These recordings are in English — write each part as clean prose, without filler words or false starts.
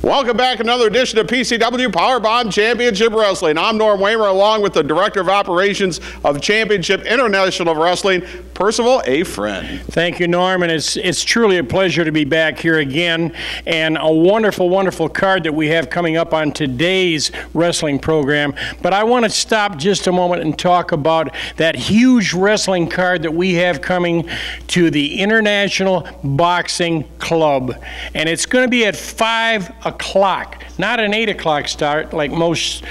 Welcome back, another edition of PCW Powerbomb Championship Wrestling. I'm Norm Waymer, along with the Director of Operations of Championship International Wrestling, Percival A. Friend. Thank you, Norm, and it's truly a pleasure to be back here again, and a wonderful, wonderful card that we have coming up on today's wrestling program. But I want to stop just a moment and talk about that huge wrestling card that we have coming to the International Boxing Club, and it's going to be at 5 o'clock, not an 8 o'clock start like most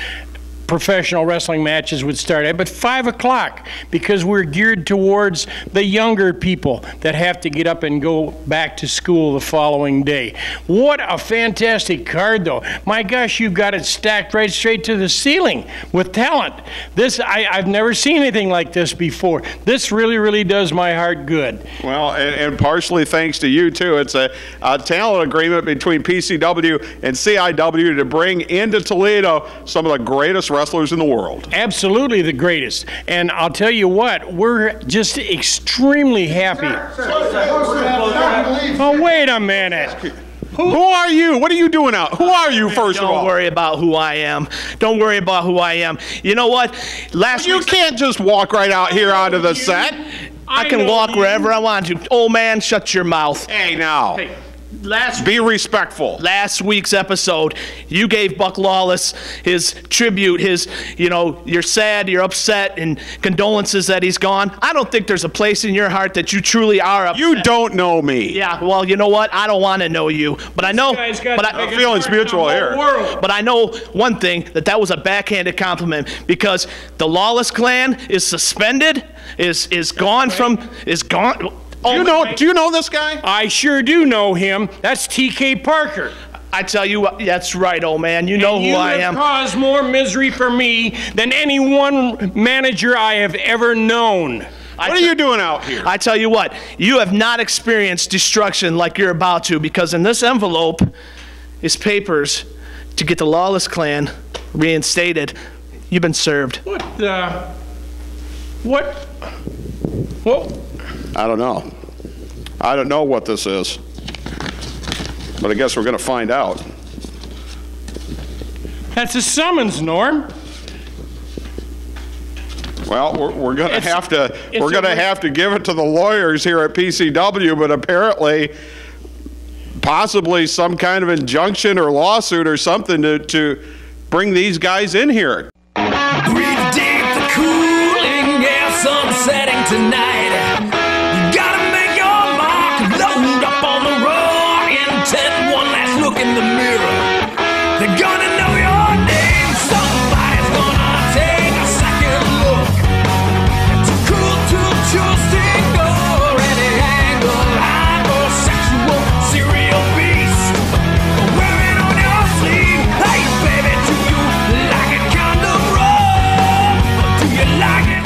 professional wrestling matches would start at, but 5 o'clock, because we're geared towards the younger people that have to get up and go back to school the following day. What a fantastic card, though. My gosh, you've got it stacked right straight to the ceiling with talent. I've never seen anything like this before. This really, really does my heart good. Well, and partially thanks to you, too. It's a talent agreement between PCW and CIW to bring into Toledo some of the greatest wrestlers in the world. Absolutely the greatest. And I'll tell you what, we're just extremely happy. Oh, wait a minute. Who are you? What are you doing out? Who are you, first of all? Don't worry about who I am. Don't worry about who I am. You know what? You can't just walk right out here onto the set. I can walk wherever I want to. Old man, shut your mouth. Hey, now. Hey. Be respectful. Last week's episode, you gave Buck Lawless his tribute, you're sad, you're upset, and condolences that he's gone. I don't think there's a place in your heart that you truly are upset. You don't know me. Yeah, well, you know what? I don't want to know you, but I know. The feeling's mutual here. But I know one thing, that was a backhanded compliment, because the Lawless clan is suspended, is gone. Do you know this guy? I sure do know him. That's TK Parker. I tell you what, that's right, old man. You know who I am. You have caused more misery for me than any one manager I have ever known. What are you doing out here? I tell you what, you have not experienced destruction like you're about to, because in this envelope is papers to get the Lawless clan reinstated. You've been served. What? I don't know. I don't know what this is, but I guess we're going to find out. That's a summons, Norm. Well, we're going to have to give it to the lawyers here at PCW, but apparently, possibly some kind of injunction or lawsuit or something to bring these guys in here. Breathe deep, the cooling air, sun setting tonight. In the mirror, they're gonna know your name. Somebody's gonna take a second look. Too cool to just ignore any angle. Hypersexual serial beast wearing on your sleeve. Hey baby, do you like it kind of rough? Do you like it?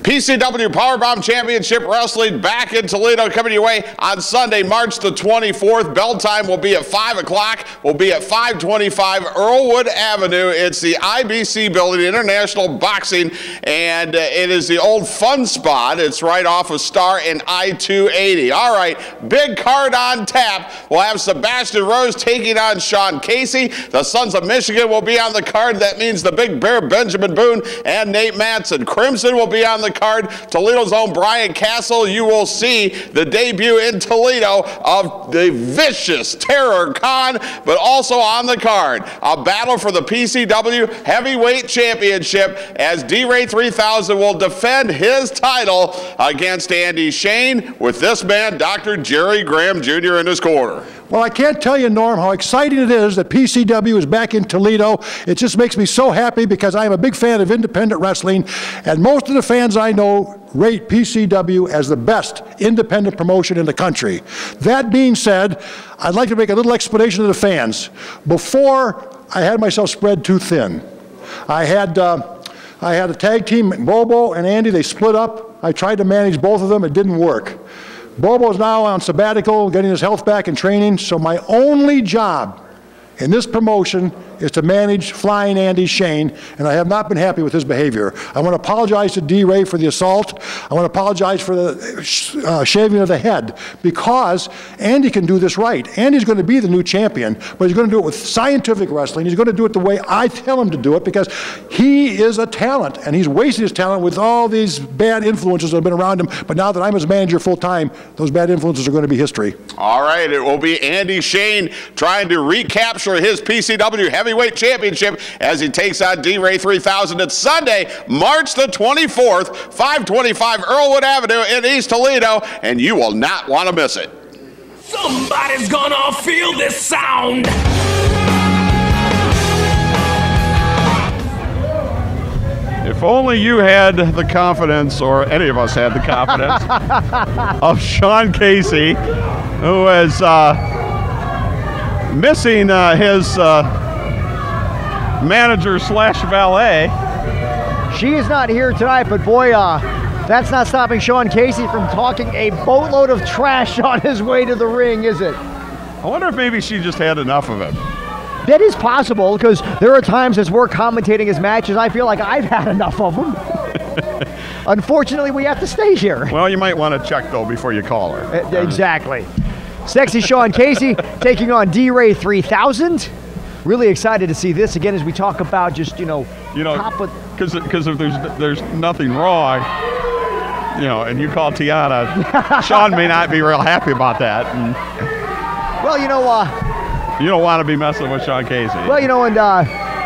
PCW Powerbomb Championship Wrestling back in Toledo, coming your way on Sunday, March the 24th. Bell time will be at 5 o'clock. We'll be at 525 Earlwood Avenue. It's the IBC building, International Boxing, and it is the old fun spot. It's right off of Star and I-280. All right, big card on tap. We'll have Sebastian Rose taking on Sean Casey. The Sons of Michigan will be on the card. That means the Big Bear, Benjamin Boone, and Nate Matson. Crimson will be on the card. Toledo's own Brian Castle. You will see the debut in Toledo of the vicious Terror Khan, but also on the card, a battle for the PCW Heavyweight Championship, as D-Ray 3000 will defend his title against Andy Shane with this man, Dr. Jerry Graham Jr. in his corner. Well, I can't tell you, Norm, how exciting it is that PCW is back in Toledo. It just makes me so happy, because I'm a big fan of independent wrestling, and most of the fans I know rate PCW as the best independent promotion in the country. That being said, I'd like to make a little explanation to the fans. Before, I had myself spread too thin. I had a tag team, Bobo and Andy. They split up. I tried to manage both of them. It didn't work. Bobo's now on sabbatical, getting his health back and training, so my only job in this promotion is to manage Flying Andy Shane, and I have not been happy with his behavior. I want to apologize to D-Ray for the assault. I want to apologize for the shaving of the head, because Andy can do this right. Andy's going to be the new champion, but he's going to do it with scientific wrestling. He's going to do it the way I tell him to do it, because he is a talent, and he's wasting his talent with all these bad influences that have been around him. But now that I'm his manager full-time, those bad influences are going to be history. All right, it will be Andy Shane trying to recapture his PCW Heavyweight Championship as he takes on D-Ray 3000. It's Sunday, March the 24th, 525 Earlwood Avenue in East Toledo, and you will not want to miss it. Somebody's gonna feel this sound. If only you had the confidence, or any of us had the confidence, of Sean Casey, who is missing his manager slash valet. She is not here tonight, but boy, that's not stopping Sean Casey from talking a boatload of trash on his way to the ring, is it? I wonder if maybe she just had enough of him. That is possible, because there are times as we're commentating his matches, I feel like I've had enough of them. Unfortunately, we have to stay here. Well, you might want to check, though, before you call her. Exactly. Sexy Sean Casey taking on D-Ray 3000. Really excited to see this again as we talk about just, because if there's nothing wrong, and you call Tiana, Sean may not be real happy about that. And well, you don't want to be messing with Sean Casey. Well, and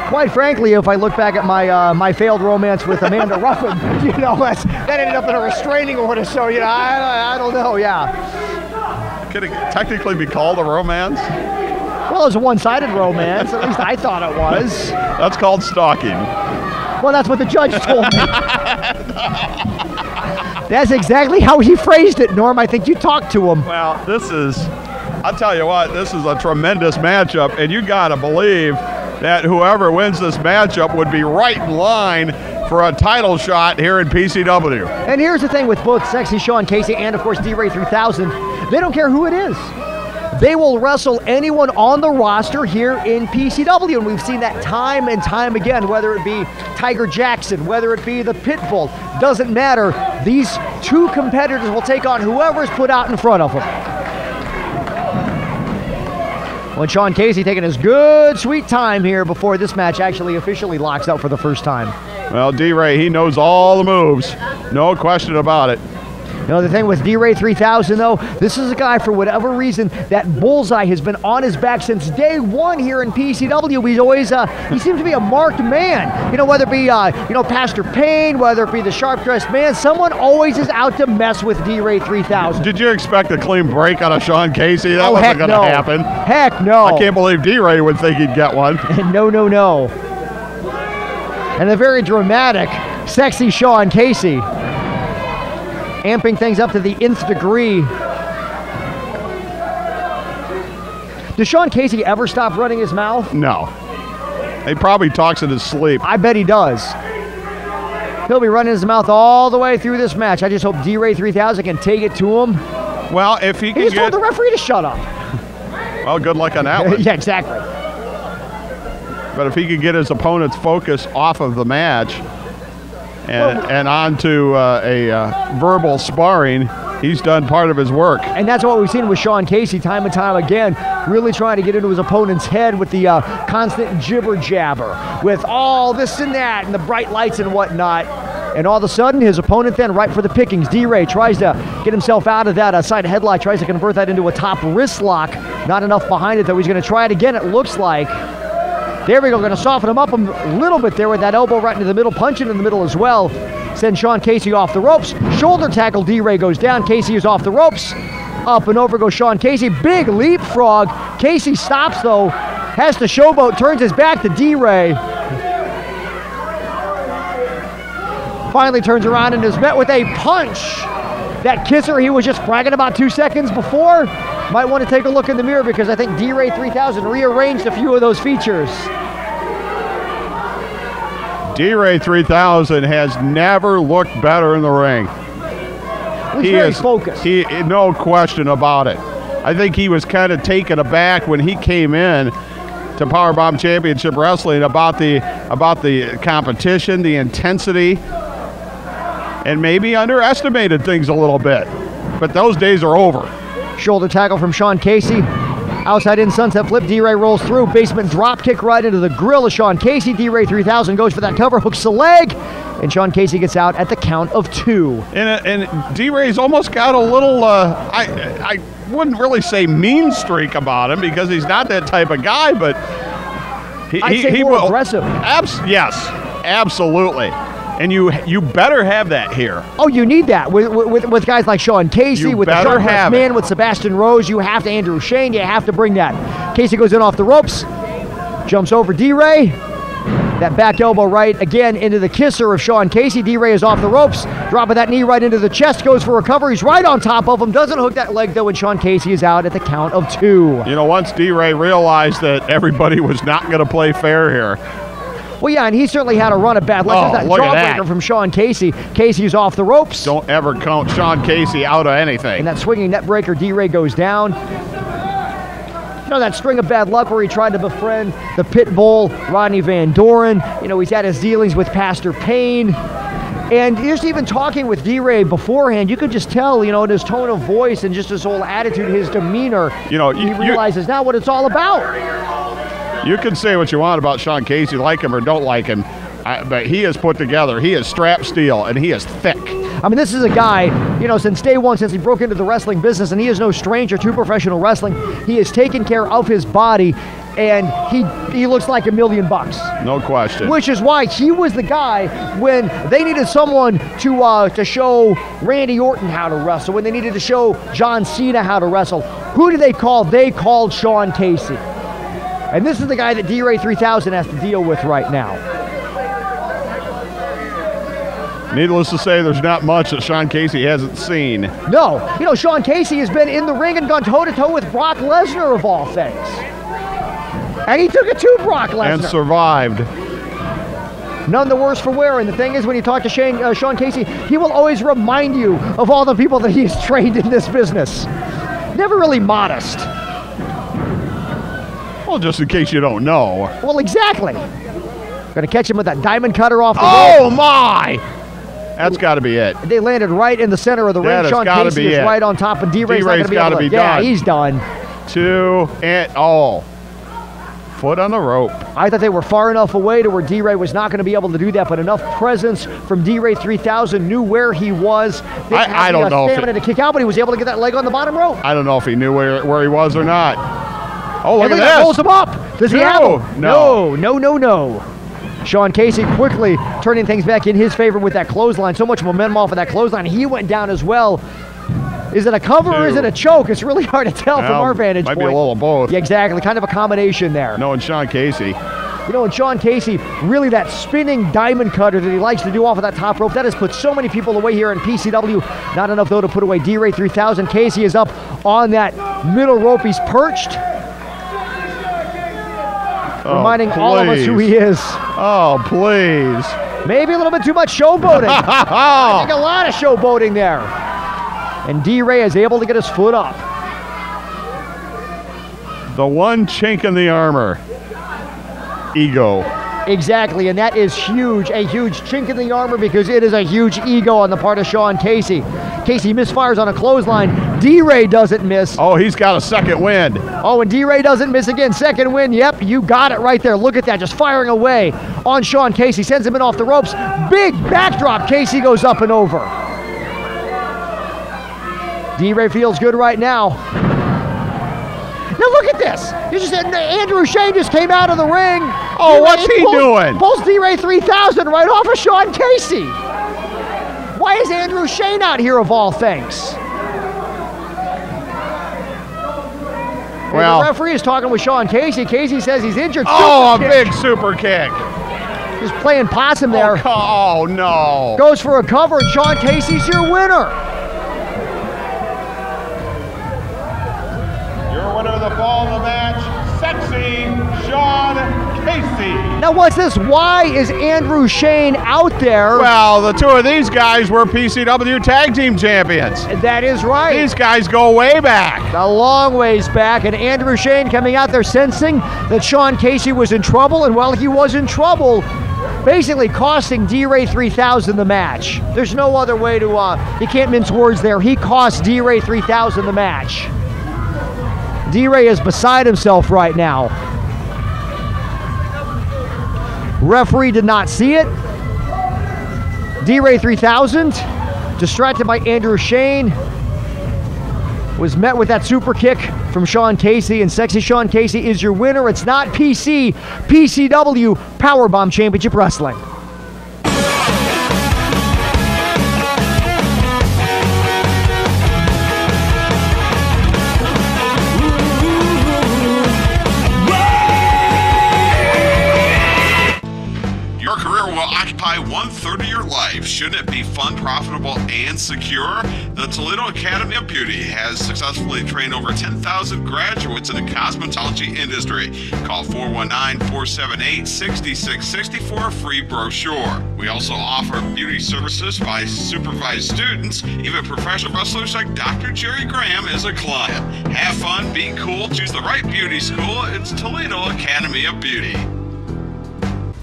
quite frankly, if I look back at my failed romance with Amanda Ruffin, that ended up in a restraining order. So, I don't know. Yeah. Could it technically be called a romance? Well, it was a one-sided romance. At least I thought it was. That's called stalking. Well, that's what the judge told me. That's exactly how he phrased it, Norm. I think you talked to him. Well, I'll tell you what, this is a tremendous matchup, and you got to believe that whoever wins this matchup would be right in line for a title shot here in PCW. And here's the thing with both Sexy Sean Casey and, of course, D-Ray 3000. They don't care who it is. They will wrestle anyone on the roster here in PCW, and we've seen that time and time again, whether it be Tiger Jackson, whether it be the Pitbull, doesn't matter. These two competitors will take on whoever's put out in front of them. When Sean Casey taking his good, sweet time here before this match actually officially locks out for the first time. Well, D-Ray, he knows all the moves. No question about it. The thing with D-Ray 3000, though, this is a guy, for whatever reason, that bullseye has been on his back since day one here in PCW. He's always, he seems to be a marked man. Whether it be, Pastor Payne, whether it be the sharp-dressed man, someone always is out to mess with D-Ray 3000. Did you expect a clean break out of Sean Casey? That wasn't going to happen. Heck no. I can't believe D-Ray would think he'd get one. No. And the very dramatic, Sexy Sean Casey, amping things up to the nth degree. Does Sean Casey ever stop running his mouth? No. He probably talks in his sleep. I bet he does. He'll be running his mouth all the way through this match. I just hope D-Ray 3000 can take it to him. Well, if he can just told the referee to shut up. Well, good luck on that one. Yeah, exactly. But if he can get his opponent's focus off of the match and onto a verbal sparring, he's done part of his work. And that's what we've seen with Sean Casey time and time again, really trying to get into his opponent's head with the constant jibber-jabber, with all this and that and the bright lights and whatnot. And all of a sudden, his opponent then, right for the pickings. D-Ray tries to get himself out of that side headlock, tries to convert that into a top wrist lock. Not enough behind it, though. He's going to try it again, it looks like. There we go, going to soften him up a little bit there with that elbow right into the middle, punching in the middle as well. Send Sean Casey off the ropes. Shoulder tackle, D-Ray goes down. Casey is off the ropes. Up and over goes Sean Casey. Big leapfrog. Casey stops, though. Has to showboat, turns his back to D-Ray. Finally turns around and is met with a punch. That kisser he was just bragging about 2 seconds before. Might want to take a look in the mirror, because I think D-Ray 3000 rearranged a few of those features. D-Ray 3000 has never looked better in the ring. He's very focused. No question about it. I think he was kind of taken aback when he came in to Powerbomb Championship Wrestling about the competition, the intensity, and maybe underestimated things a little bit. But those days are over. Shoulder tackle from Sean Casey. Outside in sunset flip, D-Ray rolls through. Basement drop kick right into the grill of Sean Casey. D-Ray 3000 goes for that cover, hooks the leg, and Sean Casey gets out at the count of 2. And D-Ray's almost got a little, I wouldn't really say mean streak about him because he's not that type of guy, but he will aggressive. Yes, absolutely. And you better have that here. Oh, you need that with guys like Sean Casey, with the Sharp Man, with Sebastian Rose. You have to Andrew Shane. You have to bring that. Casey goes in off the ropes, jumps over D-Ray. That back elbow right again into the kisser of Sean Casey. D-Ray is off the ropes, dropping that knee right into the chest. Goes for recovery. He's right on top of him. Doesn't hook that leg though, and Sean Casey is out at the count of 2. You know, once D-Ray realized that everybody was not going to play fair here. Well, yeah, and he certainly had a run of bad luck. That jawbreaker from Sean Casey. Casey's off the ropes. Don't ever count Sean Casey out of anything. And that swinging net breaker, D-Ray goes down. You know, that string of bad luck where he tried to befriend the pit bull, Rodney Van Doren. You know, he's had his dealings with Pastor Payne. And just even talking with D-Ray beforehand, you could just tell, you know, in his tone of voice and just his whole attitude, his demeanor, you know, he realizes now what it's all about. You can say what you want about Sean Casey, like him or don't like him, but he is put together. He is strap steel, and he is thick. I mean, this is a guy, you know, since day one, since he broke into the wrestling business, and he is no stranger to professional wrestling. He has taken care of his body, and he looks like $1 million. No question. Which is why he was the guy when they needed someone to show Randy Orton how to wrestle, when they needed to show John Cena how to wrestle. Who did they call? They called Sean Casey. And this is the guy that D-Ray 3000 has to deal with right now. Needless to say, there's not much that Sean Casey hasn't seen. No. You know, Sean Casey has been in the ring and gone toe-to-toe with Brock Lesnar, of all things. And he took it to Brock Lesnar. And survived. None the worse for wear. And the thing is, when you talk to Sean Casey, he will always remind you of all the people that he's trained in this business. Never really modest. Well, just in case you don't know. Well, exactly. Going to catch him with that diamond cutter off the Oh, my! That's got to be it. They landed right in the center of the ring. Sean Casey is right on top, and D-Ray's not going to be able to. Yeah, he's done. 2 and all. Foot on the rope. I thought they were far enough away to where D-Ray was not going to be able to do that, but enough presence from D-Ray 3000, knew where he was. I don't know. Stamina to kick out, but he was able to get that leg on the bottom rope. I don't know if he knew where he was or not. Oh, look at this. Rolls him up. Does he have him? No. Sean Casey quickly turning things back in his favor with that clothesline. So much momentum off of that clothesline. He went down as well. Is it a cover or is it a choke? It's really hard to tell from our vantage point. Might be a little of both. Yeah, exactly. Kind of a combination there. No, and Sean Casey. You know, and Sean Casey, really that spinning diamond cutter that he likes to do off of that top rope, that has put so many people away here in PCW. Not enough, though, to put away D-Ray 3000. Casey is up on that middle rope. He's perched. Reminding all of us who he is. Oh, please. Maybe a little bit too much showboating. I think a lot of showboating there. And D-Ray is able to get his foot up. The one chink in the armor. Ego. Exactly, and that is huge. A huge chink in the armor because it is a huge ego on the part of Sean Casey. Casey misfires on a clothesline. D-Ray doesn't miss. Oh, he's got a second wind. Oh, and D-Ray doesn't miss again. Second win. Yep, you got it right there. Look at that, just firing away on Sean Casey. Sends him in off the ropes. Big backdrop. Casey goes up and over. D-Ray feels good right now. Now look at this. You just said Andrew Shane just came out of the ring. Oh, what's he doing? Pulls D-Ray 3000 right off of Sean Casey. Why is Andrew Shane out here of all things? Well, the referee is talking with Sean Casey. Casey says he's injured. Oh, a big super kick. Just playing possum there. Oh, no. Goes for a cover, and Sean Casey's your winner. Your winner of the fall of the match, sexy Sean Casey. Now what's this? Why is Andrew Shane out there? Well, the two of these guys were PCW Tag Team Champions. That is right. These guys go way back. A long ways back, and Andrew Shane coming out there sensing that Sean Casey was in trouble, and while he was in trouble, basically costing D-Ray 3000 the match. There's no other way to, you can't mince words there. He cost D-Ray 3000 the match. D-Ray is beside himself right now. Referee did not see it. D-Ray 3000, distracted by Andrew Shane, was met with that super kick from Sean Casey, and Sexy Sean Casey is your winner. It's not PC, PCW Powerbomb Championship Wrestling. Your career will occupy 1/3 of your life. Shouldn't it be fun, profitable, and secure? The Toledo Academy of Beauty has successfully trained over 10,000 graduates in the cosmetology industry. Call 419-478-6660 for a free brochure. We also offer beauty services by supervised students. Even professional wrestlers like Dr. Jerry Graham is a client. Have fun, be cool, choose the right beauty school. It's Toledo Academy of Beauty.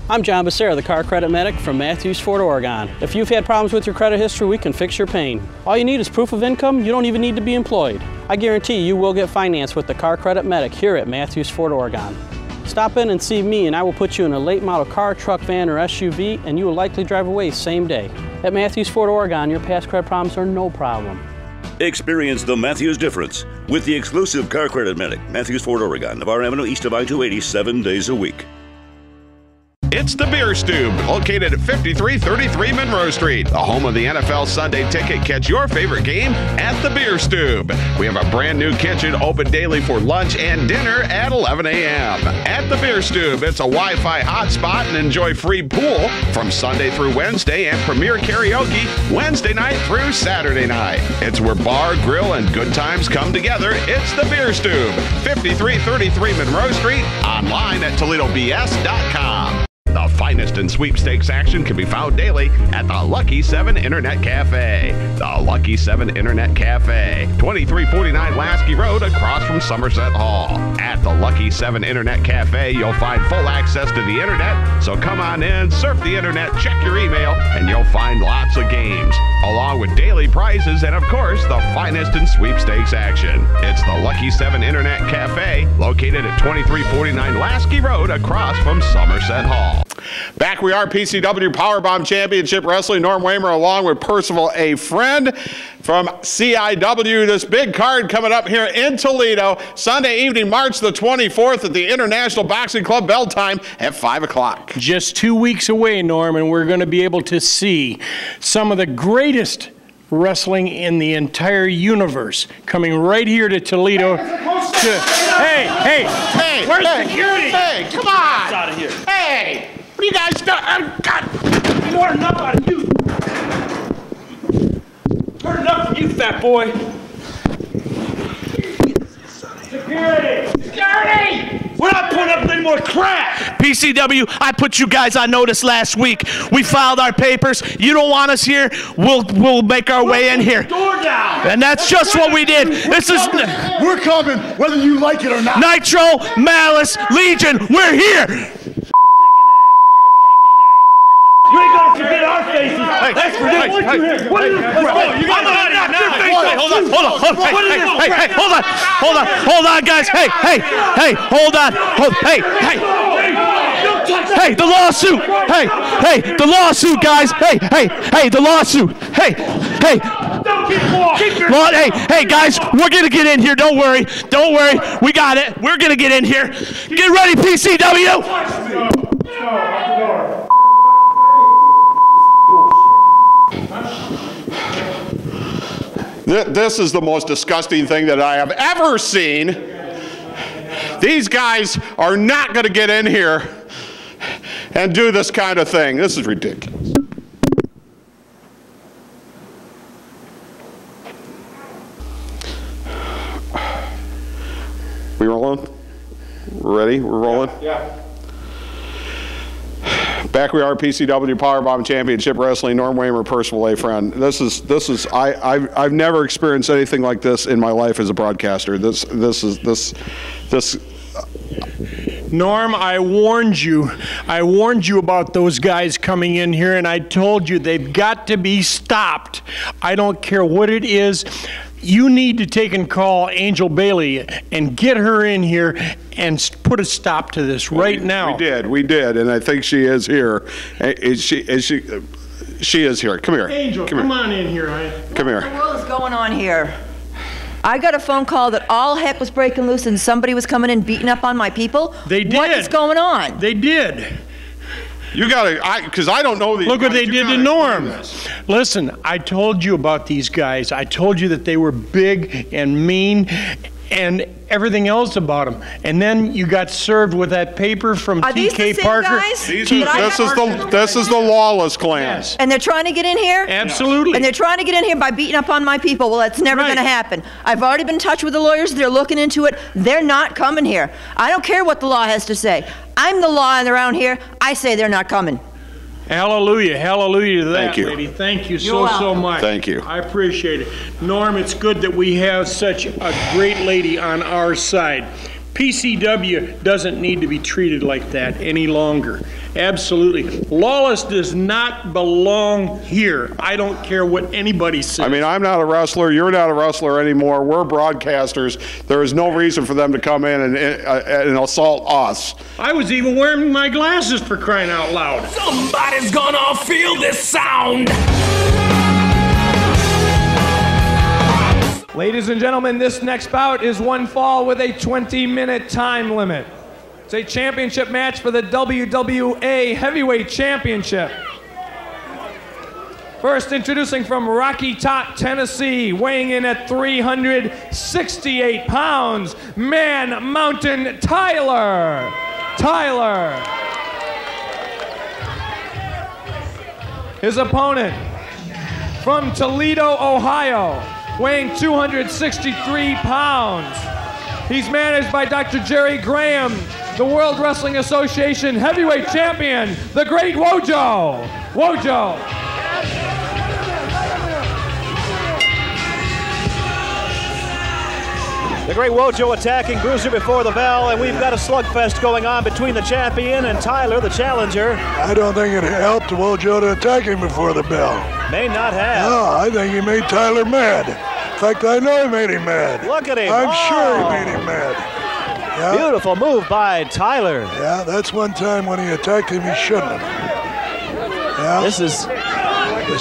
I'm John Becerra, the car credit medic from Matthews Ford, Oregon. If you've had problems with your credit history, we can fix your pain. All you need is proof of income. You don't even need to be employed. I guarantee you will get financed with the car credit medic here at Matthews Ford, Oregon. Stop in and see me and I will put you in a late model car, truck, van, or SUV, and you will likely drive away same day. At Matthews Ford, Oregon, your past credit problems are no problem. Experience the Matthews difference with the exclusive car credit medic, Matthews Ford, Oregon, Navarre Avenue, east of I-280, 7 days a week. It's the Beer Stube, located at 5333 Monroe Street, the home of the NFL Sunday Ticket. Catch your favorite game at the Beer Stube. We have a brand new kitchen open daily for lunch and dinner at 11 a.m. At the Beer Stube, it's a Wi-Fi hotspot and enjoy free pool from Sunday through Wednesday and premier karaoke Wednesday night through Saturday night. It's where bar, grill, and good times come together. It's the Beer Stube, 5333 Monroe Street, online at ToledoBS.com. The finest in sweepstakes action can be found daily at the Lucky 7 Internet Cafe. The Lucky 7 Internet Cafe, 2349 Lasky Road across from Somerset Hall. At the Lucky 7 Internet Cafe, you'll find full access to the internet, so come on in, surf the internet, check your email, and you'll find lots of games, along with daily prizes and, of course, the finest in sweepstakes action. It's the Lucky 7 Internet Cafe, located at 2349 Lasky Road across from Somerset Hall. Back we are, PCW Powerbomb Championship Wrestling. Norm Waymer along with Percival A. Friend from CIW. This big card coming up here in Toledo, Sunday evening, March the 24th at the International Boxing Club, bell time at 5 o'clock. Just 2 weeks away, Norm, and we're going to be able to see some of the greatest wrestling in the entire universe coming right here to Toledo. Hey, where's security? Hey, come on! Get out of here. Hey, what are you guys doing? God. More than enough out of you. Heard enough from you, fat boy. Security! Security! We're not putting up any more crap! PCW, I put you guys on notice last week. We filed our papers. You don't want us here, we'll make our way in here. Door down! And that's just what we did. This is We're coming, whether you like it or not. Nitro, Malice, Legion, we're here! You ain't gonna forget our faces! That's for you! What is this? You got Hold on, guys. Hey, hold on. Hey, the lawsuit. Hey, the lawsuit, guys. Hey, the lawsuit. Hey. Hey, guys, we're gonna get in here. Don't worry. We got it. We're gonna get in here. Get ready, PCW. This is the most disgusting thing that I have ever seen. These guys are not going to get in here and do this kind of thing. This is ridiculous. We rolling? We're ready? We're rolling? Yeah. Back we are, PCW Powerbomb Championship Wrestling. Norm Waymer, Percival A. Friend. I've never experienced anything like this in my life as a broadcaster. This. Norm, I warned you. I warned you about those guys coming in here, and I told you they've got to be stopped. I don't care what it is. You need to take and call Angel Bailey and get her in here and put a stop to this right now. We did, and I think she is here. She is here. Come here. Angel, come on in here. Come here. What the world is going on here? I got a phone call that all heck was breaking loose and somebody was coming in beating up on my people. They did. What is going on? They did. You gotta, because I don't know these Look guys. what they did to Norm. Listen, I told you about these guys. I told you that they were big and mean and everything else about them. And then you got served with that paper from Are these the TK same Parker. guys? This is the Lawless Clan. Yes. And they're trying to get in here? Absolutely. And they're trying to get in here by beating up on my people. Well, that's never going to happen. I've already been in touch with the lawyers. They're looking into it. They're not coming here. I don't care what the law has to say. I'm the law around here. I say they're not coming. Hallelujah, hallelujah to that, Thank you. lady. Thank you You're so welcome. much. Thank you. I appreciate it. Norm, it's good that we have such a great lady on our side. PCW doesn't need to be treated like that any longer. Absolutely. Lawless does not belong here. I don't care what anybody says. I mean, I'm not a wrestler. You're not a wrestler anymore. We're broadcasters. There is no reason for them to come in and assault us. I was even wearing my glasses, for crying out loud. Somebody's gonna feel this sound. Ladies and gentlemen, this next bout is one fall with a 20-minute time limit. It's a championship match for the WWA Heavyweight Championship. First, introducing from Rocky Top, Tennessee, weighing in at 368 pounds, Man Mountain Tyler. His opponent from Toledo, Ohio, weighing 263 pounds. He's managed by Dr. Jerry Graham, the World Wrestling Association heavyweight champion, the Great Wojo. The Great Wojo attacking Bruiser before the bell, and we've got a slugfest going on between the champion and Tyler, the challenger. I don't think it helped Wojo to attack him before the bell. May not have. No, I think he made Tyler mad. In fact, I know he made him mad. Look at him. I'm sure he made him mad. Yeah? Beautiful move by Tyler. Yeah, that's one time when he attacked him, he shouldn't have. Yeah. This is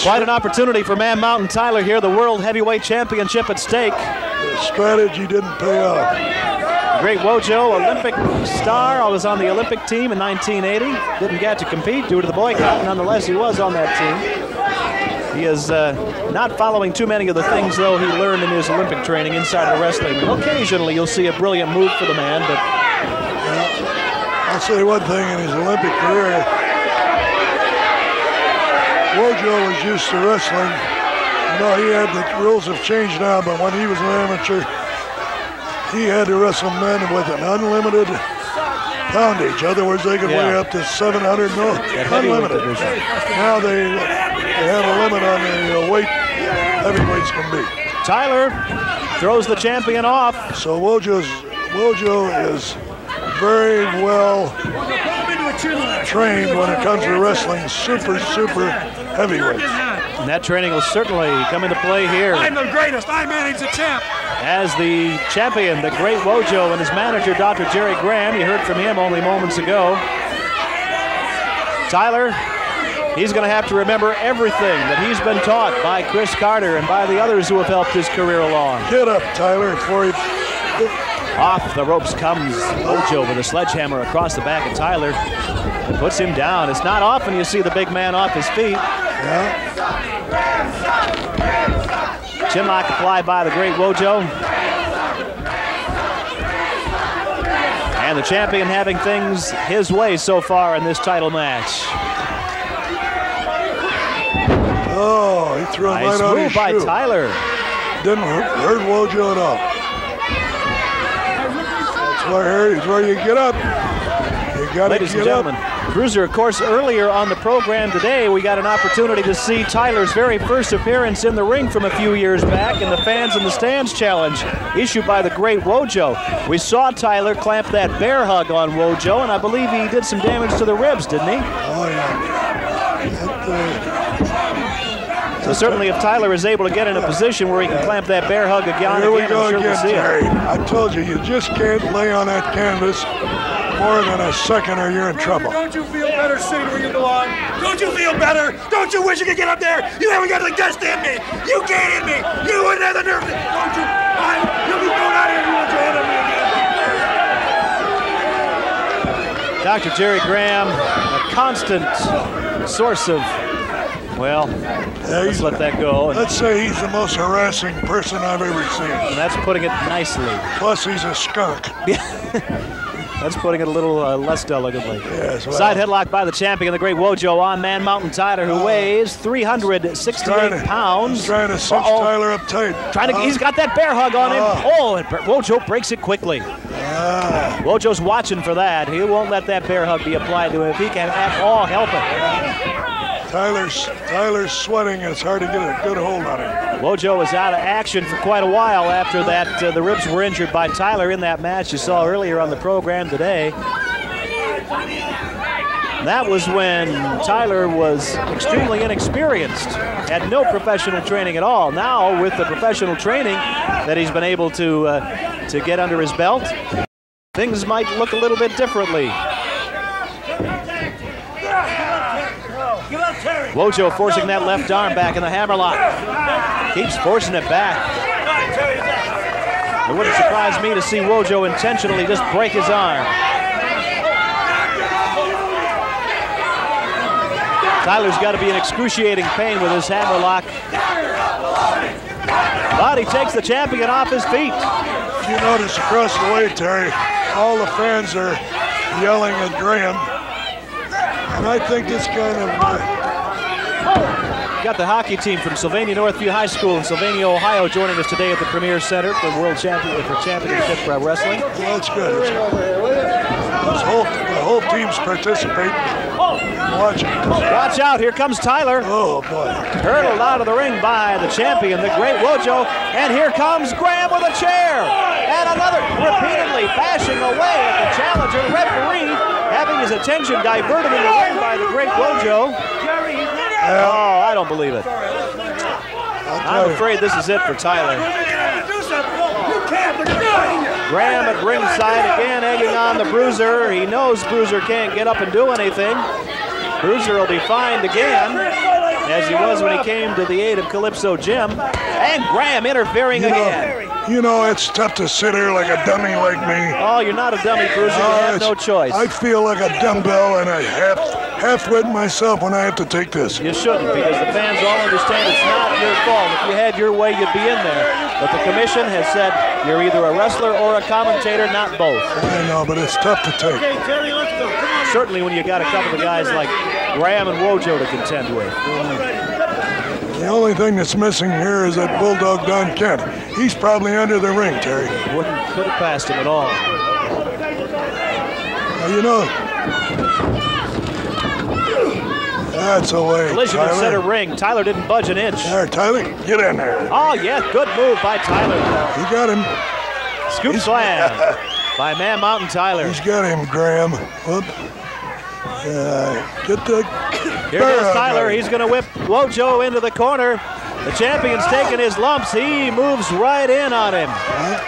quite an opportunity for Man Mountain Tyler here, the World Heavyweight Championship at stake. The strategy didn't pay off. Great Wojo, Olympic star. I was on the Olympic team in 1980. Didn't get to compete due to the boycott. Nonetheless, he was on that team. He is not following too many of the things, though, he learned in his Olympic training inside of the wrestling ring. Occasionally, you'll see a brilliant move for the man, but... Well, I'll say one thing in his Olympic career. Wojo was used to wrestling. You know, the rules have changed now, but when he was an amateur, he had to wrestle men with an unlimited poundage. In other words, they could weigh up to 700, unlimited. Now they have a limit on the weight heavyweights can be. Tyler throws the champion off. So Wojo is very well trained when it comes to wrestling super heavyweights. And that training will certainly come into play here. I'm the greatest. I manage the champ. As the champion, the Great Wojo, and his manager, Dr. Jerry Graham. You heard from him only moments ago. Tyler, he's going to have to remember everything that he's been taught by Chris Carter and by the others who have helped his career along. Get up, Tyler, before he... Off the ropes comes Wojo with a sledgehammer across the back of Tyler and puts him down. It's not often you see the big man off his feet. Yeah. Chinlock applied by the Great Wojo. And the champion having things his way so far in this title match. Oh, he threw him right on his shoe. Nice move by Tyler. Didn't hurt Wojo at all. That's where you get up. You got to get up. Ladies and gentlemen, Bruiser, of course, earlier on the program today, we got an opportunity to see Tyler's very first appearance in the ring from a few years back in the Fans in the Stands Challenge issued by the great Wojo. We saw Tyler clamp that bear hug on Wojo, and I believe he did some damage to the ribs, didn't he? Oh, yeah. So certainly if Tyler is able to get in a position where he can clamp that bear hug again, Here we I'm go sure again, we'll see Terry. it. I told you, you just can't lay on that canvas more than a second or you're in trouble. Don't you feel better sitting where you belong? Don't you feel better? Don't you wish you could get up there? You haven't got the guts to hit me. You can't hit me. You wouldn't have the nerve to. Don't you? You'll be thrown out of here if you want your hand on me again. Dr. Jerry Graham, a constant source of, well, let's let that go. Let's say he's the most harassing person I've ever seen. And that's putting it nicely. Plus, he's a skunk. That's putting it a little less delicately. Yes, well. Side headlock by the champion, the great Wojo, on Man Mountain Tyler, who weighs 368 pounds. He's trying to cinch Tyler up tight. He's got that bear hug on him. Oh, and Wojo breaks it quickly. Wojo's watching for that. He won't let that bear hug be applied to him if he can at all help it. Tyler's sweating. It's hard to get a good hold on him. Wojo was out of action for quite a while after that. The ribs were injured by Tyler in that match you saw earlier on the program today. That was when Tyler was extremely inexperienced, had no professional training at all. Now, with the professional training that he's been able to get under his belt, things might look a little bit differently. Wojo forcing that left arm back in the hammerlock. Keeps forcing it back. It wouldn't surprise me to see Wojo intentionally just break his arm. Tyler's got to be in excruciating pain with his hammerlock. But he takes the champion off his feet. You notice across the way, Terry, all the fans are yelling at Graham. And I think this kind of... Got the hockey team from Sylvania Northview High School in Sylvania, Ohio, joining us today at the Premier Center for Championship Wrestling. Well, that's good. The whole team's participating. Watch out, here comes Tyler. Oh, boy. Hurdled out of the ring by the champion, the great Wojo. And here comes Graham with a chair. And another, repeatedly bashing away at the challenger. The referee having his attention diverted in the ring by the great Wojo. Oh, I don't believe it. I'm afraid this is it for Tyler. Graham at ringside again, egging on the Bruiser. He knows Bruiser can't get up and do anything. Bruiser will be fined again, as he was when he came to the aid of Calypso Jim. And Graham interfering again. You know, it's tough to sit here like a dummy like me. Oh, you're not a dummy, Bruiser. You have no choice. I feel like a dumbbell and I half-wit myself when I have to take this. You shouldn't, because the fans all understand it's not your fault. If you had your way, you'd be in there. But the commission has said you're either a wrestler or a commentator, not both. I know, but it's tough to take. Okay, Terry, let's go. Come on. Certainly when you got a couple of guys like Graham and Wojo to contend with. The only thing that's missing here is that Bulldog Don Kent. He's probably under the ring, Terry. Could have passed him at all. Well, you know, that's a way, Collision in center ring. Tyler didn't budge an inch. There, Tyler, get in there. Oh, yes, good move by Tyler. He got him. Scoop slam by Man Mountain Tyler. He's got him, Graham. Whoop. Get the... Here goes Tyler. He's going to whip Wojo into the corner. The champion's taking his lumps. He moves right in on him.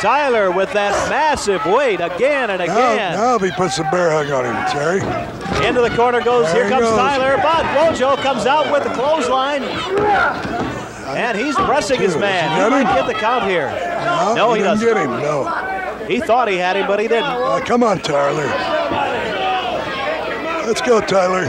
Tyler with that massive weight again and again. Now he puts the bear hug on him, Terry. Into the corner goes. There Here comes goes. Tyler. But Wojo comes out with the clothesline. And he's pressing his man. He might get the count here. No, he didn't doesn't. get him, no. He thought he had him, but he didn't. Come on, Tyler. Let's go, Tyler.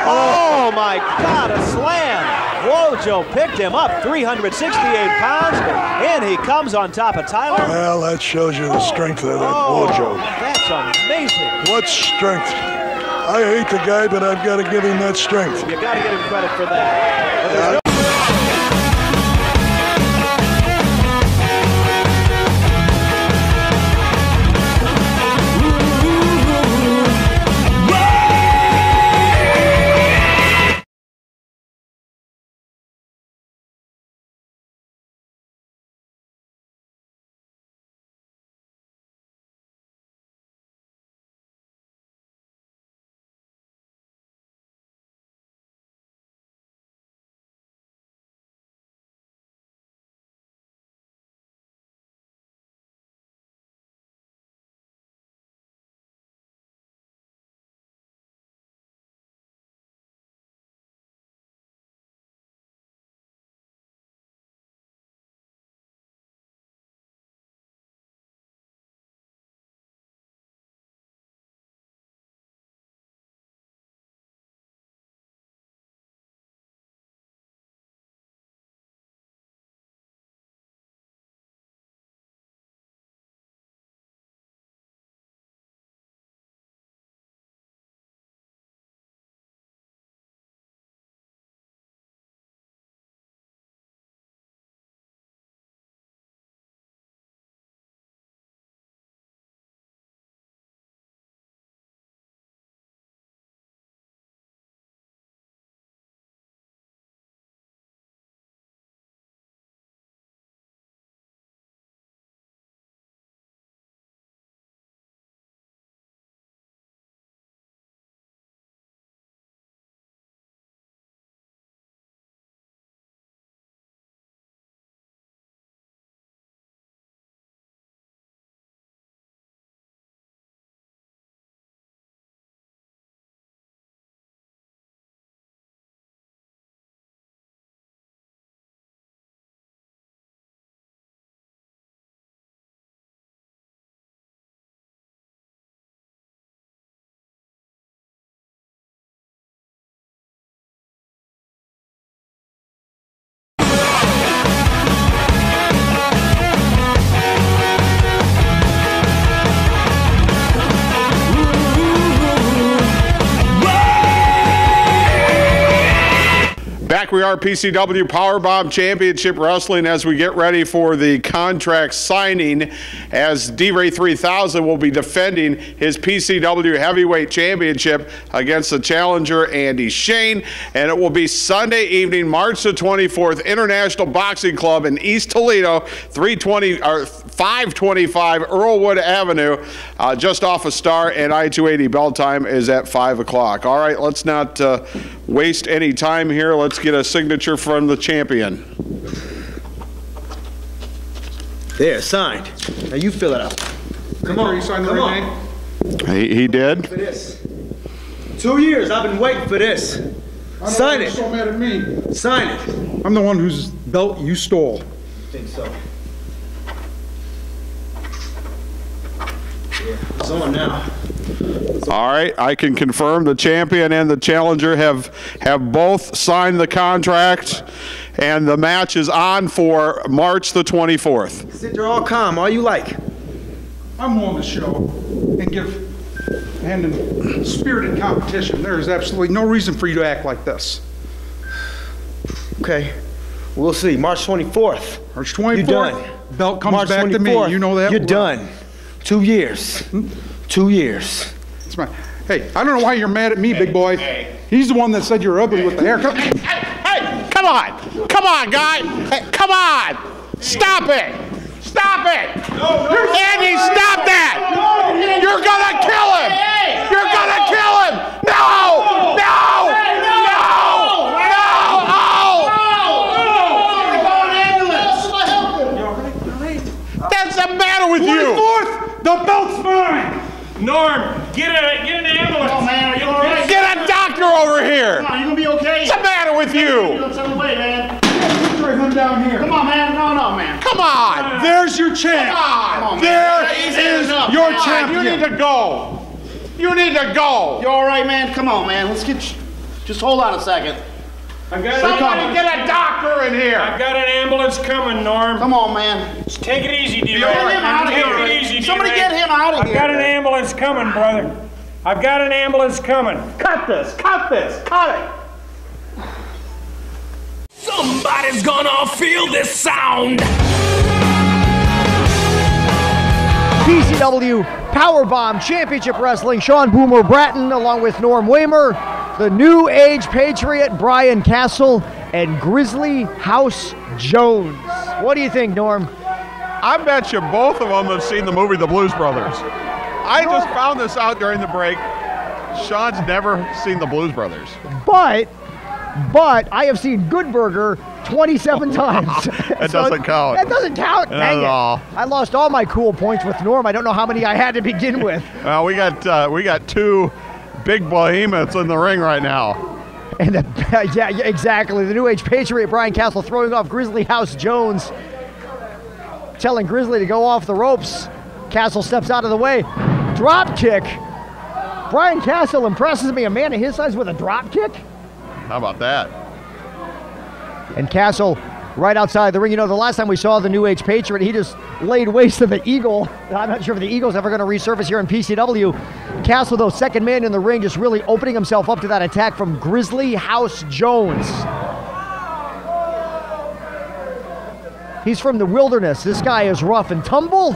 Oh, my God, a slam. Wojo picked him up, 368 pounds, and he comes on top of Tyler. Well, that shows you the strength of that Wojo. That's amazing. What strength. I hate the guy, but I've got to give him that strength. You got to give him credit for that. But there's no back. We are PCW Powerbomb Championship Wrestling as we get ready for the contract signing, as D-Ray 3000 will be defending his PCW Heavyweight Championship against the challenger Andy Shane, and it will be Sunday evening, March the 24th, International Boxing Club in East Toledo, 525 Earlwood Avenue, just off of Star, and I-280. Bell time is at 5 o'clock. All right, let's not waste any time here. Let's get a signature from the champion. There, signed. Now you fill it out. Come on. You signed the right name? He did. For this. 2 years I've been waiting for this. Sign it. You're so mad at me. Sign it. I'm the one whose belt you stole. I think so. Yeah, it's on now. All right, I can confirm the champion and the challenger have both signed the contract, and the match is on for March the 24th. Sit there all calm, all you like. I'm willing to show and give hand in spirited competition. There is absolutely no reason for you to act like this. Okay, we'll see. March 24th. March 24th. You're done. Belt comes March back 24th, to me. You know that. You're done. 2 years. 2 years. That's right. Hey, I don't know why you're mad at me, big boy. He's the one that said you're ugly with the hair. Hey, come on. Come on, guy. Hey, come on. Stop it. Stop it. Andy, stop that. You're going to kill him. You're going to kill him. No. No. No. What's the matter with you? 24th, the belt's mine. Norm, get an ambulance. Oh, man, are you all right? Get a doctor over here. Come on, you gonna be okay? What's the matter with you? Let's get away, man. Bring him down here. Come on, man. No, man. Come on. There's your champ. Come on. There is your champion. You need to go. You need to go. You all right, man? Come on, man. Let's get. Just hold on a second. Somebody get a doctor in here. I've got an ambulance coming, Norm. Come on, man. Just take it easy, D-Ray. Get him out of Take here. it easy, Somebody D-Ray. get him out of here. I've got an ambulance coming, brother. I've got an ambulance coming. Cut this. Cut this. Cut it. Somebody's gonna feel this sound. PCW Powerbomb Championship Wrestling. Sean Boomer Bratton along with Norm Waymer, the New Age Patriot Brian Castle, and Grizzly House Jones. What do you think, Norm? I bet you both of them have seen the movie The Blues Brothers. I just found this out during the break. Sean's never seen the Blues Brothers. But I have seen Good Burger 27 times. That doesn't count. That doesn't count. Not Dang at it. all. I lost all my cool points with Norm. I don't know how many I had to begin with. Well, we got two big behemoths in the ring right now. And yeah, exactly. The New Age Patriot Brian Castle throwing off Grizzly House Jones, telling Grizzly to go off the ropes. Castle steps out of the way. Drop kick. Brian Castle impresses me, a man of his size with a drop kick. How about that? And Castle right outside the ring. You know, the last time we saw the New Age Patriot, he just laid waste to the Eagle. I'm not sure if the Eagle's ever going to resurface here in PCW. Castle, though, second man in the ring, just really opening himself up to that attack from Grizzly House Jones. He's from the wilderness. This guy is rough and tumble.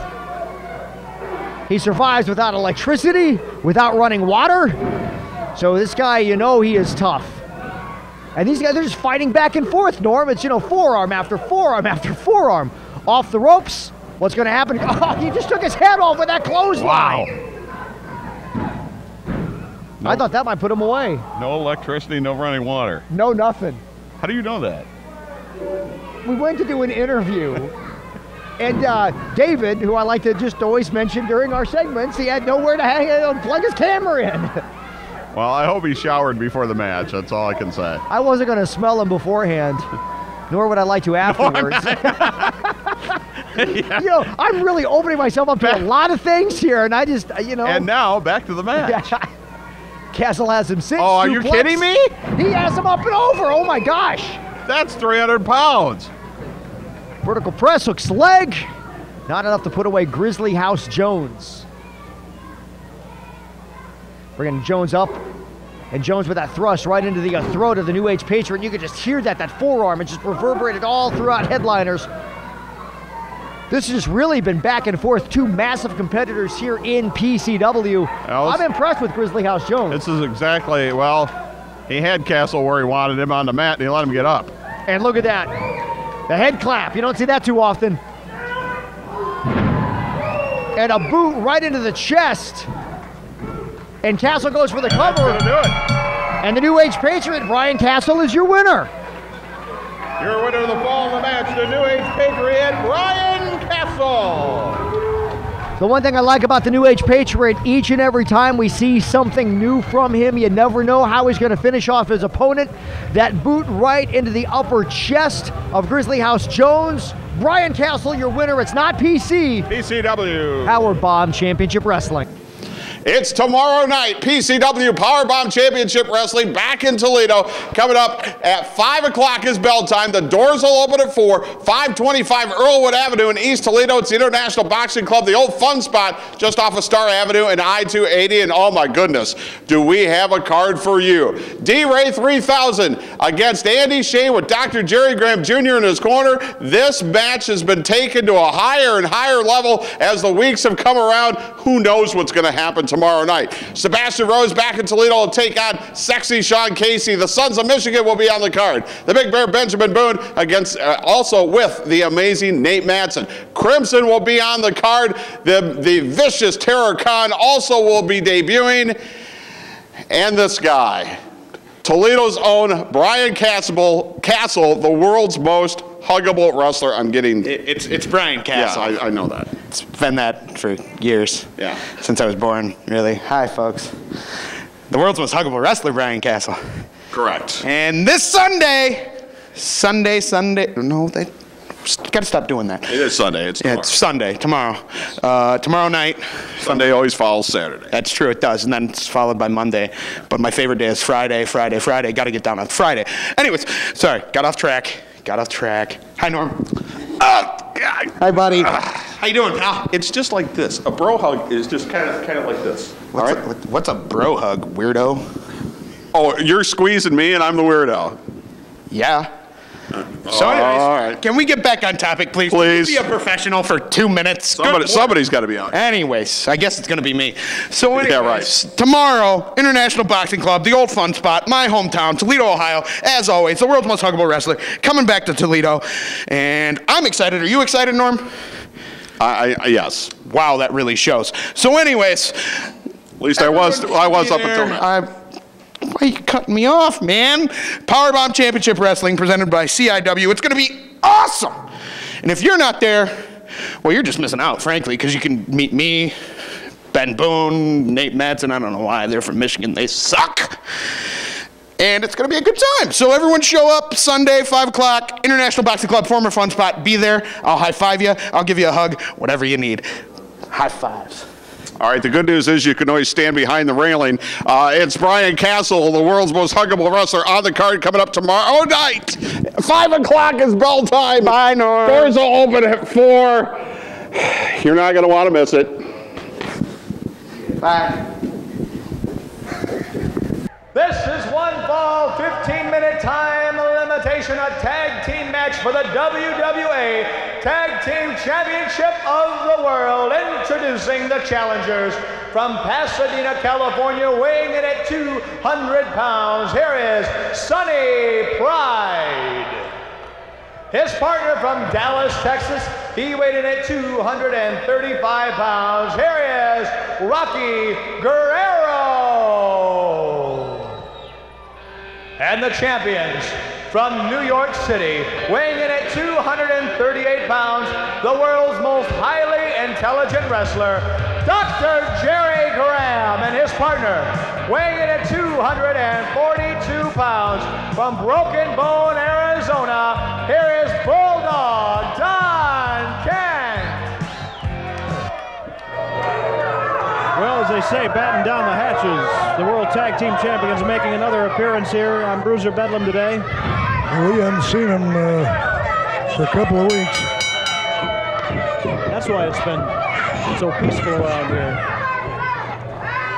He survives without electricity, without running water. So this guy, you know, he is tough. And these guys are just fighting back and forth, Norm. It's, you know, forearm after forearm after forearm. Off the ropes. What's going to happen? Oh, he just took his head off with that clothesline. Wow. I thought that might put him away. No electricity, no running water. No, nothing. How do you know that? We went to do an interview. And David, who I like to just always mention during our segments, he had nowhere to plug his camera in. Well, I hope he showered before the match. That's all I can say. I wasn't going to smell him beforehand, nor would I like to afterwards. Yeah. You know, I'm really opening myself up to a lot of things here, and I just, you know. And now, back to the match. Yeah. Castle has him sit. Oh, are you kidding me? He has him up and over. Oh, my gosh. That's 300 pounds. Vertical press, hooks leg. Not enough to put away Grizzly House Jones. Bringing Jones up. And Jones with that thrust right into the throat of the New Age Patriot. You could just hear that forearm. It just reverberated all throughout headliners. This has just really been back and forth. Two massive competitors here in PCW. I'm impressed with Grizzly House Jones. This is exactly, well, he had Castle where he wanted him on the mat, and he let him get up. And look at that. The head clap. You don't see that too often. And a boot right into the chest. And Castle goes for the cover. That's gonna do it. And the New Age Patriot, Brian Castle, is your winner. Your winner of the fall of the match, the New Age Patriot, Brian Castle. The one thing I like about the New Age Patriot, each and every time we see something new from him, you never know how he's going to finish off his opponent. That boot right into the upper chest of Grizzly House Jones. Brian Castle, your winner. It's not PC. PCW. Powerbomb Championship Wrestling. It's tomorrow night, PCW Powerbomb Championship Wrestling back in Toledo. Coming up at 5 o'clock is bell time. The doors will open at 4, 525 Earlwood Avenue in East Toledo. It's the International Boxing Club, the old fun spot just off of Star Avenue and I-280. And oh my goodness, do we have a card for you. D-Ray 3000 against Andy Shane with Dr. Jerry Graham Jr. in his corner. This match has been taken to a higher and higher level as the weeks have come around. Who knows what's going to happen tomorrow night. Sebastian Rose back in Toledo will take on sexy Sean Casey. The Sons of Michigan will be on the card. The Big Bear Benjamin Boone against also with the amazing Nate Madsen. Crimson will be on the card. The vicious Terror Khan also will be debuting. And this guy, Toledo's own Brian Castle, the world's most huggable wrestler. I'm getting... It's Brian Castle. Yeah, I know that. It's been that for years. Yeah. Since I was born, really. Hi, folks. The world's most huggable wrestler, Brian Castle. Correct. And this Sunday, no, they gotta stop doing that. It is Sunday. It's tomorrow. Yeah, it's Sunday, tomorrow. Tomorrow night. Sunday always follows Saturday. That's true, it does, and then it's followed by Monday. But my favorite day is Friday. Gotta get down on Friday. Anyways, sorry, got off track. Hi, Norm. Hi, buddy. How you doing, pal? It's just like this. A bro hug is just kind of like this. What's a bro hug, weirdo? Oh, you're squeezing me and I'm the weirdo. Yeah. So anyways, all right. Can we get back on topic, please? Please. Can you be a professional for 2 minutes? Somebody's got to be on. Anyways, I guess it's going to be me. So anyways, yeah, right. Tomorrow, International Boxing Club, the old fun spot, my hometown, Toledo, Ohio. As always, the world's most huggable wrestler, coming back to Toledo. And I'm excited. Are you excited, Norm? Yes. Wow, that really shows. So anyways. At least I was up until now. Why are you cutting me off, man? Powerbomb Championship Wrestling presented by CIW. It's going to be awesome. And if you're not there, well, you're just missing out, frankly, because you can meet me, Ben Boone, Nate Madsen. I don't know why. They're from Michigan. They suck. And it's going to be a good time. So everyone show up Sunday, 5 o'clock, International Boxing Club, former fun spot. Be there. I'll high-five you. I'll give you a hug, whatever you need. High fives. All right, the good news is you can always stand behind the railing. It's Brian Castle, the world's most huggable wrestler, on the card coming up tomorrow night. 5 o'clock is bell time. Bye, Norm. Doors will open at 4. You're not going to want to miss it. Bye. This is one fall, 15-minute time limitation, a tag team match for the WWA Tag Team Championship of the World. Introducing the challengers from Pasadena, California, weighing in at 200 pounds. Here is Sonny Pride. His partner from Dallas, Texas, he weighed in at 235 pounds. Here is Rocky Guerrero. And the champions from New York City, weighing in at 238 pounds, the world's most highly intelligent wrestler, Dr. Jerry Graham, and his partner, weighing in at 242 pounds, from Broken Bone, Arizona, here is Bulldog Don Kent. Well, as they say, batten down the hatches. The World Tag Team Champions making another appearance here on Bruiser Bedlam today. Well, we haven't seen them for a couple of weeks. That's why it's been so peaceful around here.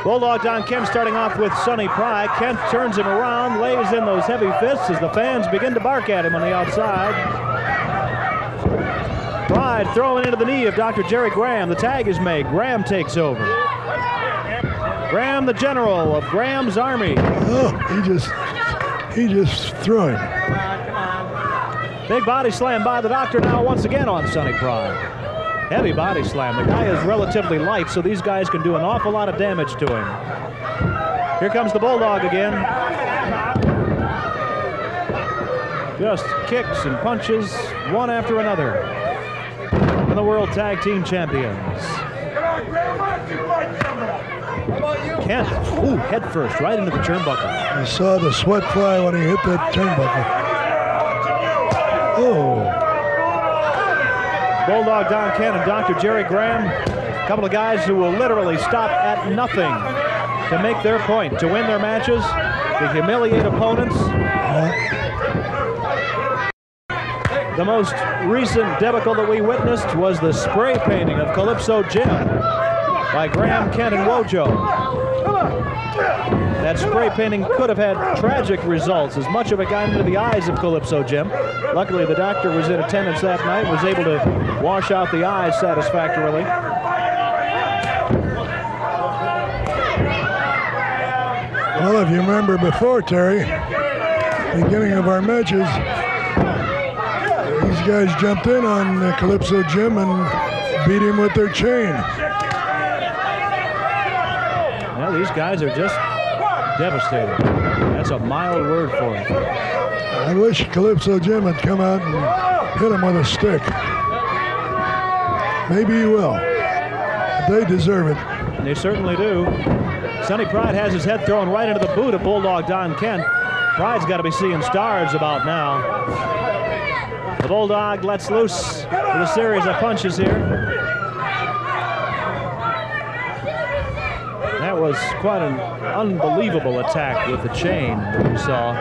Bulldog Don Kent starting off with Sonny Pride. Kent turns him around, lays in those heavy fists as the fans begin to bark at him on the outside. Pride throwing into the knee of Dr. Jerry Graham. The tag is made. Graham takes over. Graham, the general of Graham's Army. Oh, he just threw him. Big body slam by the doctor now once again on Sonny Pride. Heavy body slam. The guy is relatively light, so these guys can do an awful lot of damage to him. Here comes the Bulldog again. Just kicks and punches, one after another. And the World Tag Team Champions. Kent, ooh, head first, right into the turnbuckle. I saw the sweat fly when he hit that turnbuckle. Oh. Bulldog Don Kent and Dr. Jerry Graham, a couple of guys who will literally stop at nothing to make their point, to win their matches, to humiliate opponents. The most recent debacle that we witnessed was the spray painting of Calypso Jim by Graham, Kent, and Wojo. That spray painting could have had tragic results, as much of it got into the eyes of Calypso Jim. Luckily, the doctor was in attendance that night and was able to wash out the eyes satisfactorily. Well, if you remember before, Terry, beginning of our matches, these guys jumped in on Calypso Jim and beat him with their chain. Well, these guys are just devastated. That's a mild word for it. I wish Calypso Jim had come out and hit him with a stick. Maybe he will. They deserve it. They certainly do. Sonny Pride has his head thrown right into the boot of Bulldog Don Kent. Pride's got to be seeing stars about now. The Bulldog lets loose with a series of punches here. That was quite an unbelievable attack with the chain that we saw.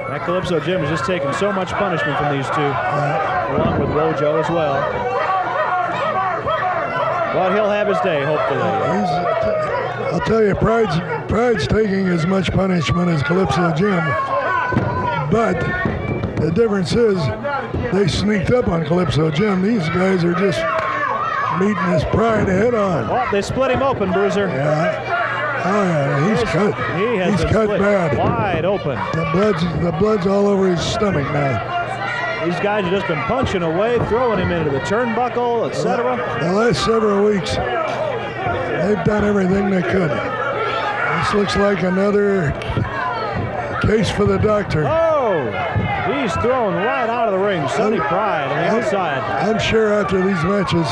That Calypso Jim has just taken so much punishment from these two, along with Wojo as well. But he'll have his day, hopefully. I'll tell you, Pride's taking as much punishment as Calypso Jim. But the difference is they sneaked up on Calypso Jim. These guys are just meeting his Pride head on. Oh, they split him open, Bruiser. Yeah. Oh yeah, he's cut. He's cut bad. Wide open. The blood's all over his stomach now. These guys have just been punching away, throwing him into the turnbuckle, etc. The last several weeks, they've done everything they could. This looks like another case for the doctor. Oh, he's thrown right out of the ring. Sonny Pride on the outside. I'm sure after these matches,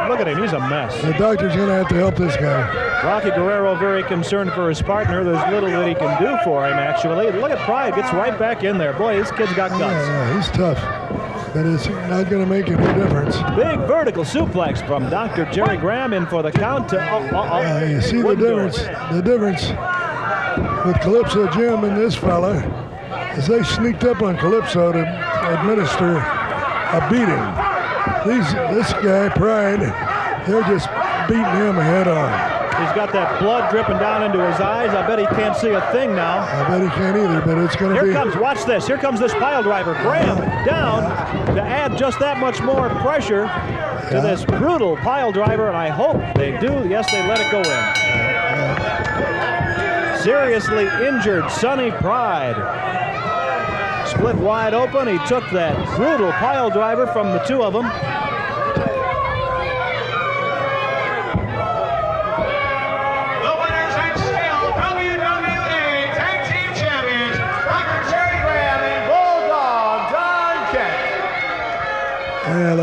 look at him, he's a mess. the doctor's going to have to help this guy. Rocky Guerrero very concerned for his partner. There's little that he can do for him, actually. Look at Pride, gets right back in there. Boy, this kid's got guts. Yeah, he's tough, but it's not going to make any difference. Big vertical suplex from Dr. Jerry Graham in for the count to... You see the difference? The difference with Calypso Jim and this fella is they sneaked up on Calypso to administer a beating. This guy, Pride, they're just beating him head on. He's got that blood dripping down into his eyes. I bet he can't see a thing now. I bet he can't either, but it's going to be... Here comes, watch this. Here comes this pile driver. Graham down to add just that much more pressure to this brutal pile driver, and I hope they do. Yes, they let it go in. Seriously injured Sonny Pride. Split wide open. He took that brutal pile driver from the two of them.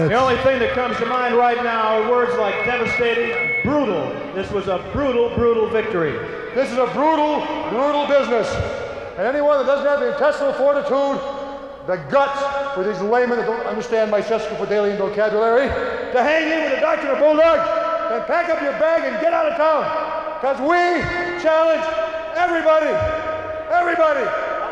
The only thing that comes to mind right now are words like devastating, brutal. This was a brutal, brutal victory. This is a brutal, brutal business. And anyone that doesn't have the intestinal fortitude, the guts for these laymen that don't understand my sesquipedalian vocabulary, to hang in with a doctor and a bulldog, then pack up your bag and get out of town. Because we challenge everybody. Everybody.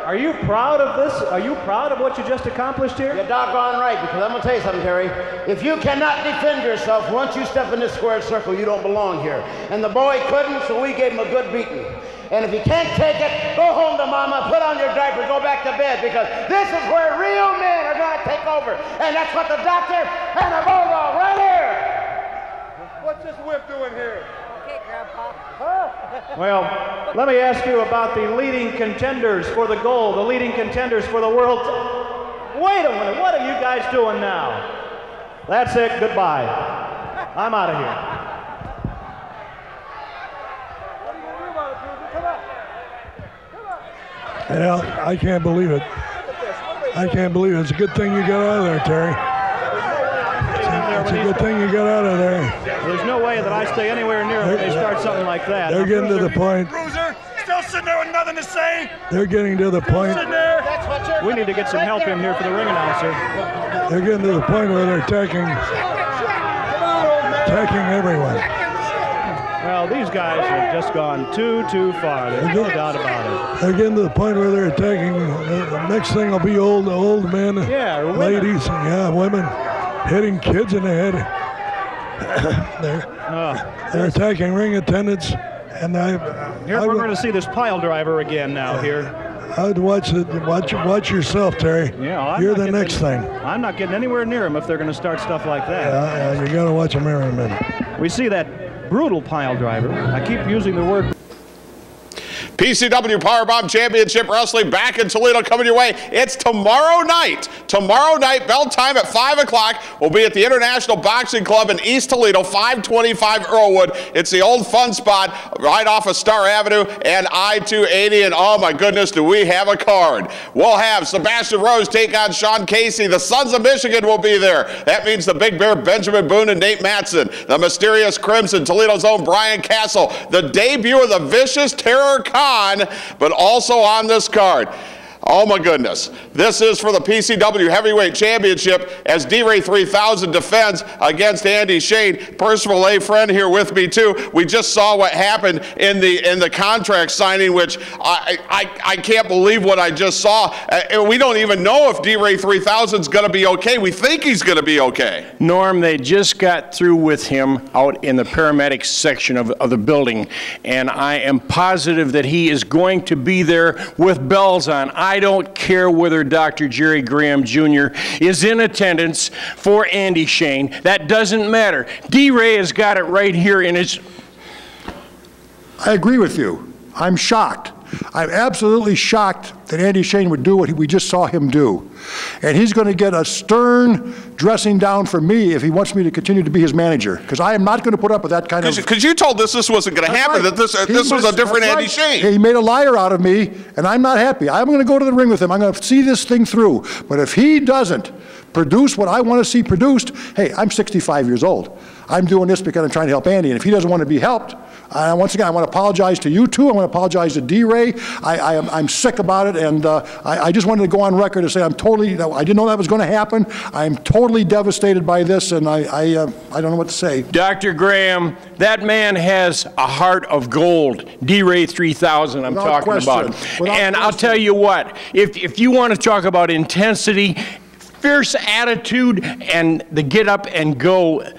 Are you proud of this? Are you proud of what you just accomplished here? You're doggone right, because I'm going to tell you something, Terry. If you cannot defend yourself, once you step in this square circle, you don't belong here. And the boy couldn't, so we gave him a good beating. And if you can't take it, go home to mama, put on your diaper, go back to bed, because this is where real men are going to take over. And that's what the doctor and the bulldog right here. What's this whip doing here? Okay, Grandpa. Well, let me ask you about the leading contenders for the gold, the leading contenders for the world. Wait a minute, what are you guys doing now? That's it, goodbye. I'm out of here. Yeah, I can't believe it. I can't believe it. It's a good thing you got out of there, Terry. It's a good thing you got out of there. There's no way that I stay anywhere near them if they start something like that. They're getting to the point. Bruiser, still sitting there with nothing to say. They're getting to the point. We need to get some help in here for the ring announcer. They're getting to the point where they're attacking everyone. Well, these guys have just gone too far. There's no doubt about it. They're getting to the point where they're attacking. The next thing will be old men, yeah, or ladies, women, hitting kids in the head. They're attacking ring attendants, and here we're going to see this pile driver again now. Here, I'd watch yourself, Terry. Yeah, you're the next thing. I'm not getting anywhere near them if they're going to start stuff like that. Yeah, you got to watch them every minute. We see that brutal pile driver. I keep using the word. PCW Powerbomb Championship Wrestling back in Toledo coming your way. It's tomorrow night. Tomorrow night, bell time at 5 o'clock. We'll be at the International Boxing Club in East Toledo, 525 Earlwood. It's the old fun spot right off of Star Avenue and I-280. And oh my goodness, do we have a card. We'll have Sebastian Rose take on Sean Casey. The Sons of Michigan will be there. That means the Big Bear, Benjamin Boone and Nate Matson. The Mysterious Crimson, Toledo's own Brian Castle. The debut of the Vicious Terror Khan, but also on this card. Oh my goodness. This is for the PCW Heavyweight Championship as D-Ray 3000 defends against Andy Shane. Percival A. Friend here with me too. We just saw what happened in the contract signing, which I can't believe what I just saw. We don't even know if D-Ray 3000 is going to be okay. We think he's going to be okay. Norm, they just got through with him out in the paramedics section of the building, and I am positive that he is going to be there with bells on. I don't care whether Dr. Jerry Graham Jr. is in attendance for Andy Shane. That doesn't matter. D-Ray has got it right here in his... I agree with you. I'm shocked. I'm absolutely shocked that Andy Shane would do what we just saw him do. And he's going to get a stern dressing down from me if he wants me to continue to be his manager, because I am not going to put up with that kind of... Because you told us this wasn't going to happen, right. that this was a different Andy Shane. He made a liar out of me, and I'm not happy. I'm going to go to the ring with him. I'm going to see this thing through. But if he doesn't produce what I want to see produced, hey, I'm 65 years old. I'm doing this because I'm trying to help Andy, and if he doesn't want to be helped, once again, I want to apologize to you two. I want to apologize to D-Ray. I'm sick about it, and I just wanted to go on record and say I didn't know that was going to happen. I'm totally devastated by this, and I don't know what to say. Dr. Graham, that man has a heart of gold. D-Ray 3000 I'm talking about. And I'll tell you what, if you want to talk about intensity, fierce attitude, and the get up and go,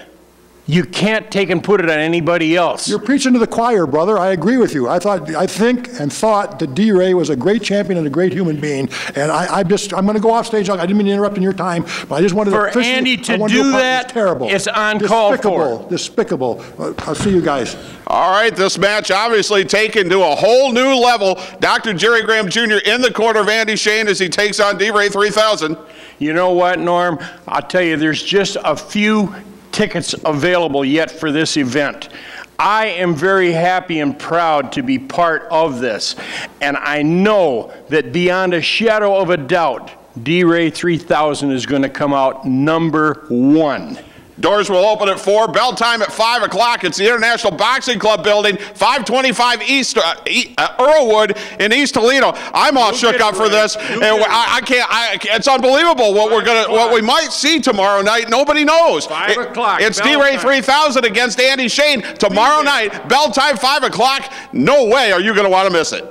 you can't take and put it on anybody else. You're preaching to the choir, brother. I agree with you. I think and thought that D-Ray was a great champion and a great human being. And I'm going to go off stage. I didn't mean to interrupt in your time, but I just wanted for to... Andy to do that, it's terrible. It's uncalled for. Despicable. I'll see you guys. All right, this match obviously taken to a whole new level. Dr. Jerry Graham Jr. in the corner of Andy Shane as he takes on D-Ray 3000. You know what, Norm? I'll tell you, there's just a few tickets available yet for this event. I am very happy and proud to be part of this, and I know that beyond a shadow of a doubt, D-Ray 3000 is going to come out #1. Doors will open at 4, bell time at 5 o'clock. It's the International Boxing Club building, 525 East Earlwood in East Toledo. I'm all shook up for this. And I can't. It's unbelievable what we might see tomorrow night. Nobody knows. 5 o'clock. It's D-Ray 3000 against Andy Shane tomorrow night. Bell time 5 o'clock. No way are you going to want to miss it.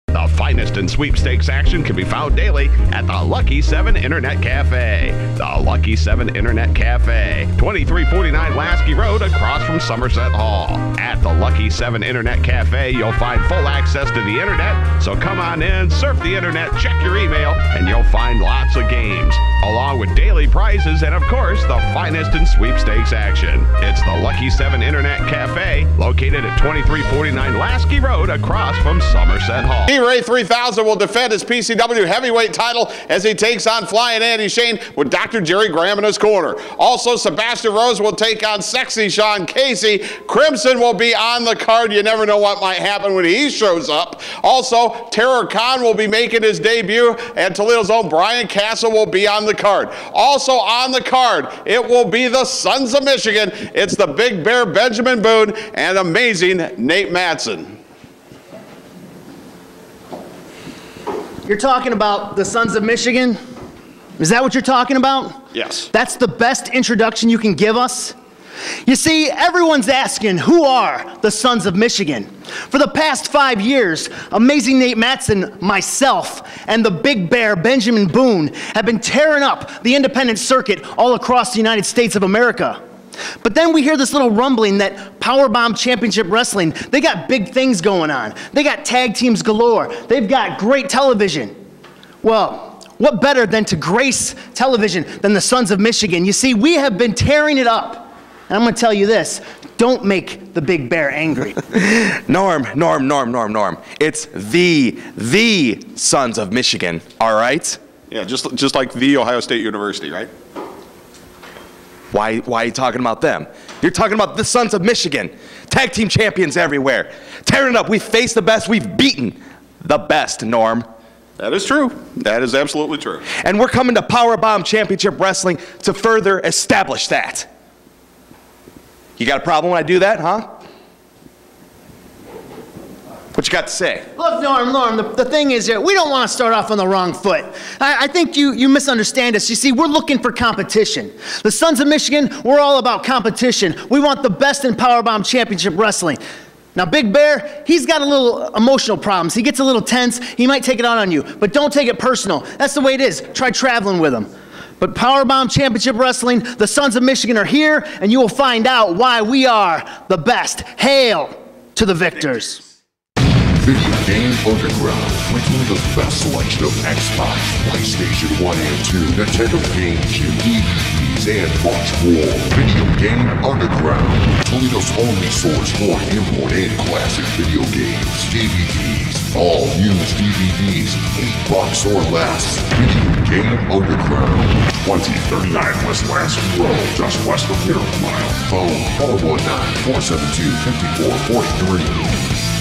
The finest in sweepstakes action can be found daily at the Lucky 7 Internet Cafe. The Lucky 7 Internet Cafe, 2349 Lasky Road across from Somerset Hall. At the Lucky 7 Internet Cafe, you'll find full access to the internet, so come on in, surf the internet, check your email, and you'll find lots of games, along with daily prizes and, of course, the finest in sweepstakes action. It's the Lucky 7 Internet Cafe, located at 2349 Lasky Road across from Somerset Hall. D-Ray 3000 will defend his PCW heavyweight title as he takes on Flying Andy Shane with Dr. Jerry Graham in his corner. Also, Sebastian Rose will take on Sexy Sean Casey. Crimson will be on the card. You never know what might happen when he shows up. Also, Terror Khan will be making his debut, and Toledo's own Brian Castle will be on the card. Also on the card, it will be the Sons of Michigan. It's the Big Bear Benjamin Boone and amazing Nate Matson. You're talking about the Sons of Michigan? Is that what you're talking about? Yes. That's the best introduction you can give us? You see, everyone's asking, who are the Sons of Michigan? For the past 5 years, Amazing Nate Matson, myself, and the Big Bear Benjamin Boone have been tearing up the independent circuit all across the United States of America. But then we hear this little rumbling that Powerbomb Championship Wrestling, they got big things going on. They got tag teams galore. They've got great television. Well, what better than to grace television than the Sons of Michigan? You see, we have been tearing it up. And I'm going to tell you this, don't make the Big Bear angry. Norm. It's the Sons of Michigan, all right? Yeah, just like the Ohio State University, right? Why are you talking about them? You're talking about the Sons of Michigan. Tag team champions everywhere. Tearing it up. We've faced the best. We've beaten the best, Norm. That is true. That is absolutely true. And we're coming to Powerbomb Championship Wrestling to further establish that. You got a problem when I do that, huh? What you got to say? Look, Norm, the thing is, we don't want to start off on the wrong foot. I think you misunderstand us. You see, we're looking for competition. The Sons of Michigan, we're all about competition. We want the best in Powerbomb Championship Wrestling. Now, Big Bear, he's got a little emotional problems. He gets a little tense. He might take it out on you, but don't take it personal. That's the way it is. Try traveling with him. But Powerbomb Championship Wrestling, the Sons of Michigan are here, and you will find out why we are the best. Hail to the victors. Video Game Underground, with the best selection of Xbox, PlayStation 1 and 2, Nintendo games, and DVDs, and much more. Video Game Underground, Toledo's only source for import and classic video games, DVDs, all used DVDs, $8 or less. Video Game Underground, 2039 West Lasky Road, just west of Miracle Mile. Phone 419-472-5443.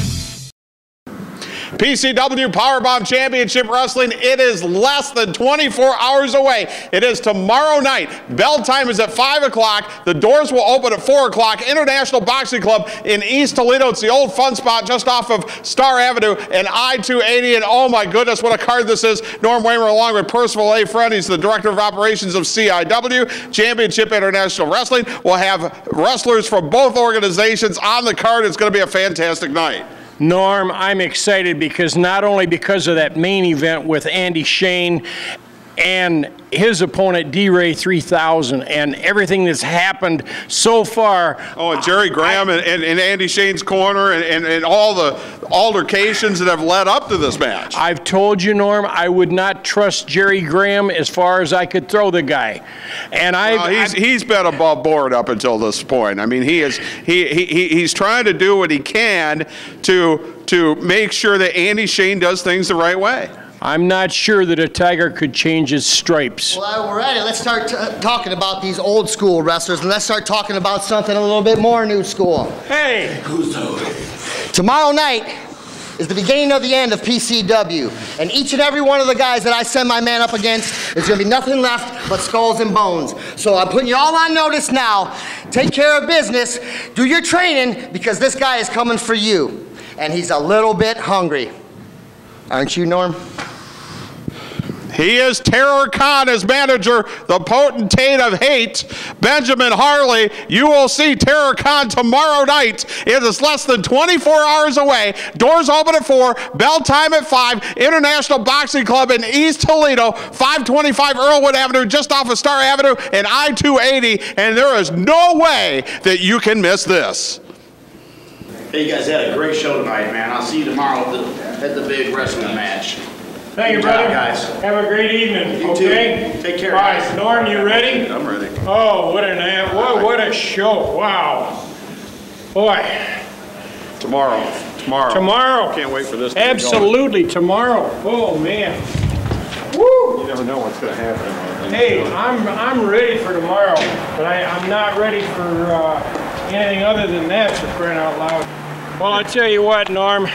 PCW Powerbomb Championship Wrestling, it is less than 24 hours away. It is tomorrow night. Bell time is at 5 o'clock. The doors will open at 4 o'clock. International Boxing Club in East Toledo. It's the old fun spot just off of Star Avenue and I-280. And oh my goodness, what a card this is. Norm Waymer along with Percival A. Friend. He's the Director of Operations of CIW. Championship International Wrestling. We'll have wrestlers from both organizations on the card. It's going to be a fantastic night. Norm, I'm excited because not only because of that main event with Andy Shane and his opponent D-Ray 3000 and everything that's happened so far. Oh, and Jerry Graham and Andy Shane's corner and all the altercations that have led up to this match. I've told you, Norm, I would not trust Jerry Graham as far as I could throw the guy. And he's been above board up until this point. I mean, he's trying to do what he can to make sure that Andy Shane does things the right way. I'm not sure that a tiger could change his stripes. Well, we're at it. Let's start talking about these old school wrestlers, and let's start talking about something a little bit more new school. Hey! Tomorrow night is the beginning of the end of PCW, and each and every one of the guys that I send my man up against is going to be nothing left but skulls and bones. So I'm putting you all on notice now. Take care of business. Do your training, because this guy is coming for you, and he's a little bit hungry. Aren't you, Norm? He is Terror Khan as manager, the potentate of hate, Benjamin Harley. You will see Terror Khan tomorrow night. It is less than 24 hours away. Doors open at 4, bell time at 5, International Boxing Club in East Toledo, 525 Earlwood Avenue, just off of Star Avenue and I-280, and there is no way that you can miss this. Hey, you guys had a great show tonight, man. I'll see you tomorrow at the big wrestling match. Thank you, Good job, brother. guys. Have a great evening. You okay? too. Take care, All right, guys. Norm, you ready? I'm ready. Oh, what what a show! Wow, boy. Tomorrow. Tomorrow. Can't wait for this. Absolutely, tomorrow. Oh man. Woo! You never know what's going to happen. Hey, I'm ready for tomorrow, but I'm not ready for anything other than that, for crying out loud. Well, I tell you what, Norm.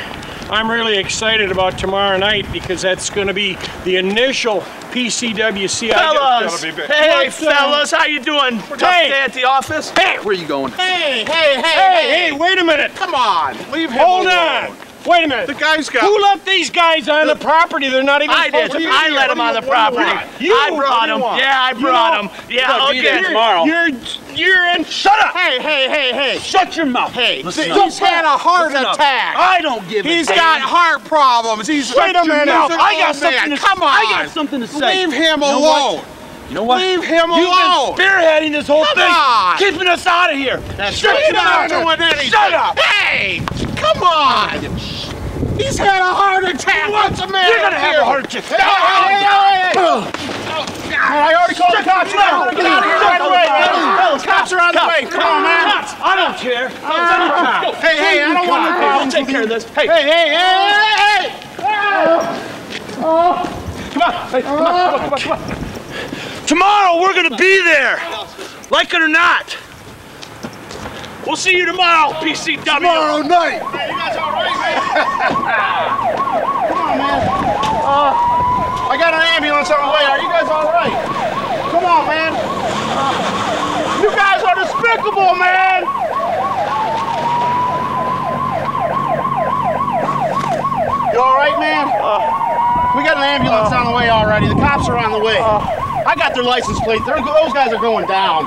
I'm really excited about tomorrow night because that's going to be the initial PCW CIW. Fellas! Hey, fellas, how you doing? Tough day at the office? Hey! Where you going? Hey, wait a minute. Come on, leave him Hold alone. on. Wait a minute. The guy's got. Who left these guys on the property? They're not even I did. supposed to be I here. let them on the property. I brought them. Yeah, I brought them. Yeah, okay. Tomorrow. You're in. Shut up. Hey. Shut your mouth. Hey, Listen he's up. had a heart Listen up. attack. I don't give a He's damn. got heart problems. He's Wait a minute. miserable I got man. something to Come on. I got something to say. Leave him You know alone. what? You know what? Leave him You've alone. been spearheading this whole Come thing, on. keeping us out of here. Shut He's your not mouth. doing anything. Shut up. Hey, come on. He's had a heart attack. What's the matter? You're gonna have here? a heart attack. Hey. I already called the cops. Get out of here right away, man. Cops are on the way. Come on, man. I don't care. Hey, I don't want no problems. Take care of this. Hey. Hey. Come on. Hey, come on. Tomorrow we're gonna be there, like it or not. We'll see you tomorrow, PCW. Tomorrow night. Hey, you guys all right, man? Come on, man. I got an ambulance on the way. Are you guys all right? Come on, man. You guys are despicable, man. You all right, man? We got an ambulance on the way already. The cops are on the way. I got their license plate. Those guys are going down.